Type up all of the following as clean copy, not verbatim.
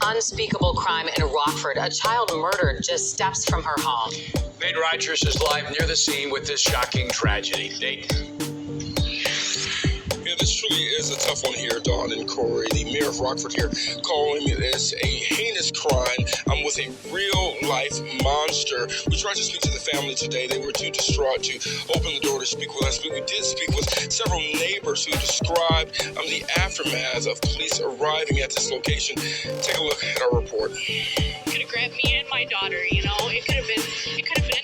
unspeakable crime in Rockford. A child murdered just steps from her home. Nate Rogers is live near the scene with this shocking tragedy. Nate. Yeah, this truly is a tough one here, Dawn and Corey. The mayor of Rockford here calling this a heinous crime with a real-life monster. We tried to speak to the family today. They were too distraught to open the door to speak with us, but we did speak with several neighbors who described the aftermath of police arriving at this location. Take a look at our report. Could have grabbed me and my daughter, you know. It could have been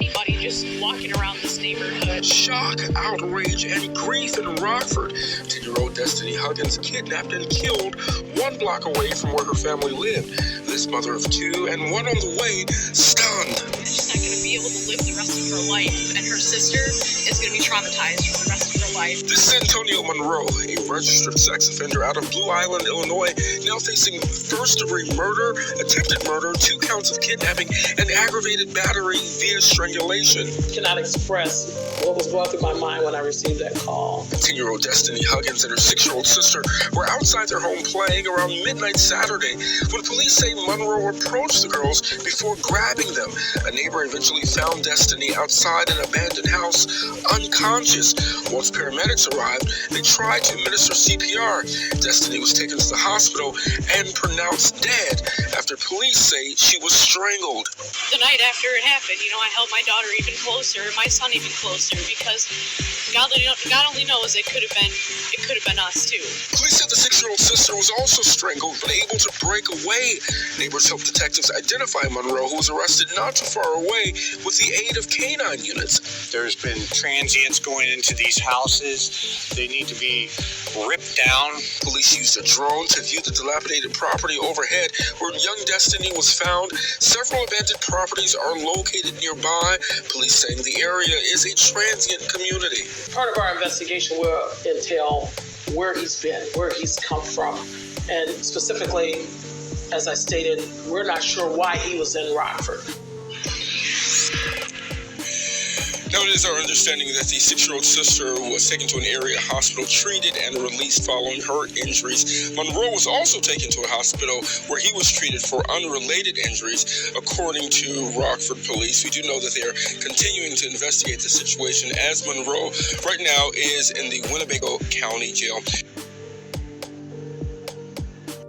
anybody just walking around this neighborhood. Shock, outrage, and grief in Rockford. 10-year-old Destiny Huggins kidnapped and killed 1 block away from where her family lived. This mother of 2 and one on the way, stunned. She's not going to be able to live the rest of her life, and her sister is going to be traumatized for the rest of her life. This is Antonio Monroe, a registered sex offender out of Blue Island, Illinois, now facing first-degree murder, attempted murder, 2 counts of kidnapping, and aggravated battery via strangulation. Cannot express what was going through my mind when I received that call. 10-year-old Destiny Huggins and her 6-year-old sister were outside their home playing around midnight Saturday when police say Monroe approached the girls before grabbing them. A neighbor eventually found Destiny outside an abandoned house, unconscious. Once paramedics arrived, they tried to administer CPR. Destiny was taken to the hospital and pronounced dead after police say she was strangled. The night after it happened, you know, I held my daughter even closer, my son even closer, because God only knows it could have been us too. Police said the 6-year-old sister was also strangled but able to break away. Neighbors helped detectives identify Monroe, who was arrested not too far away with the aid of canine units. There's been transients going into these houses. They need to be ripped down. Police used a drone to view the dilapidated property overhead where young Destiny was found. Several abandoned properties are located nearby. Police saying the area is a transient community. Part of our investigation will entail where he's been, where he's come from, and specifically, as I stated, we're not sure why he was in Rockford. Now, it is our understanding that the 6-year-old sister was taken to an area hospital, treated, and released following her injuries. Monroe was also taken to a hospital where he was treated for unrelated injuries, according to Rockford police. We do know that they are continuing to investigate the situation, as Monroe right now is in the Winnebago County Jail.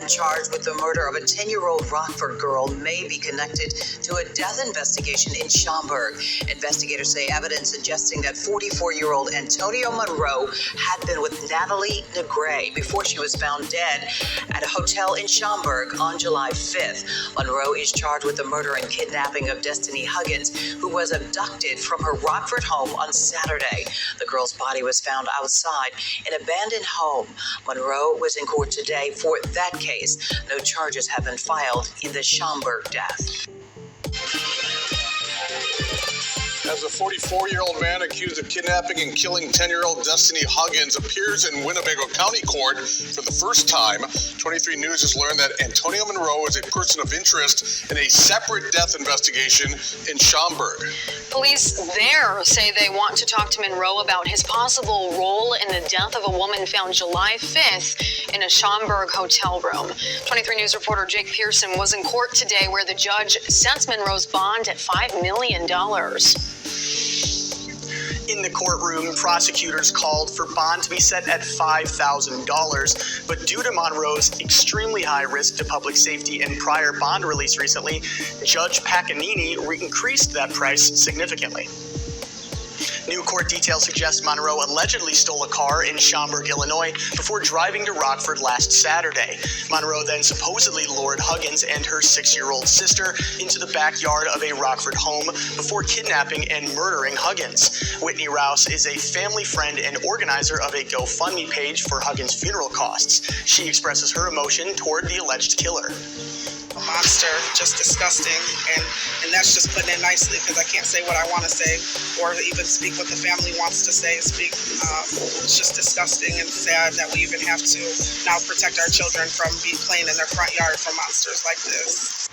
Charged with the murder of a 10-year-old Rockford girl may be connected to a death investigation in Schaumburg. Investigators say evidence suggesting that 44-year-old Antonio Monroe had been with Natalie Negre before she was found dead at a hotel in Schaumburg on July 5th. Monroe is charged with the murder and kidnapping of Destiny Huggins, who was abducted from her Rockford home on Saturday. The girl's body was found outside an abandoned home. Monroe was in court today for that case. No charges have been filed in the Schaumburg death. As a 44-year-old man accused of kidnapping and killing 10-year-old Destiny Huggins appears in Winnebago County Court for the first time, 23 News has learned that Antonio Monroe is a person of interest in a separate death investigation in Schaumburg. Police there say they want to talk to Monroe about his possible role in the death of a woman found July 5th in a Schaumburg hotel room. 23 News reporter Jake Pearson was in court today where the judge sets Monroe's bond at $5 million. In the courtroom, prosecutors called for bond to be set at $5,000, but due to Monroe's extremely high risk to public safety and prior bond release recently, Judge Pacanini increased that price significantly. New court details suggest Monroe allegedly stole a car in Schaumburg, Illinois, before driving to Rockford last Saturday. Monroe then supposedly lured Huggins and her 6-year-old sister into the backyard of a Rockford home before kidnapping and murdering Huggins. Whitney Rouse is a family friend and organizer of a GoFundMe page for Huggins' funeral costs. She expresses her emotion toward the alleged killer. A monster, just disgusting, and that's just putting it nicely, because I can't say what I want to say or even speak what the family wants to say. It's just disgusting and sad that we even have to now protect our children from being playing in their front yard from monsters like this.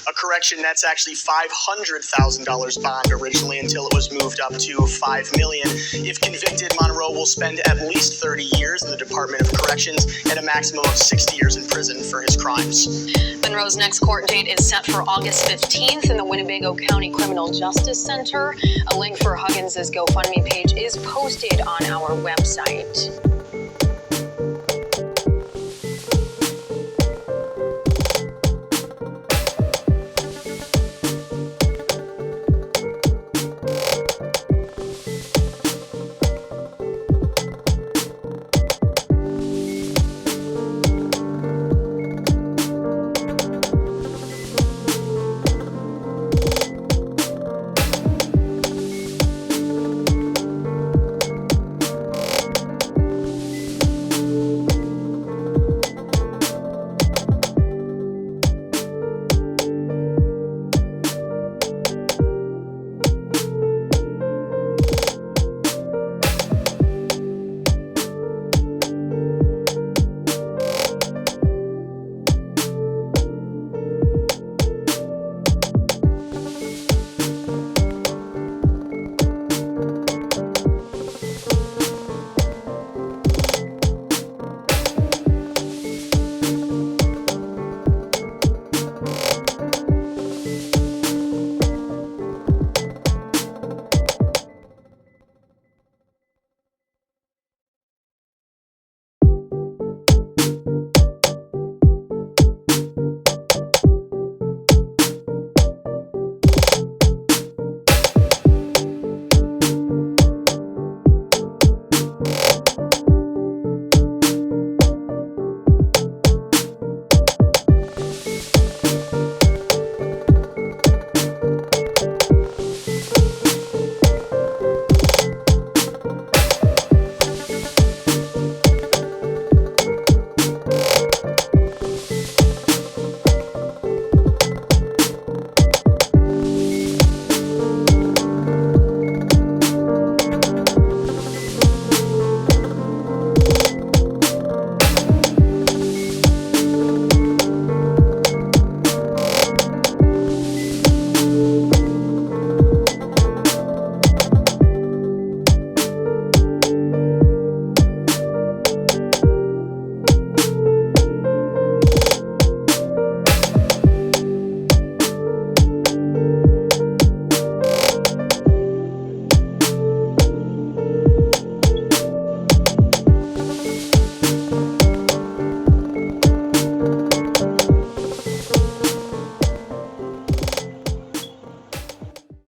A correction, that's actually $500,000 bond originally until it was moved up to $5 million. If convicted, Monroe will spend at least 30 years in the Department of Corrections and a maximum of 60 years in prison for his crimes. Monroe's next court date is set for August 15th in the Winnebago County Criminal Justice Center. A link for Huggins' GoFundMe page is posted on our website.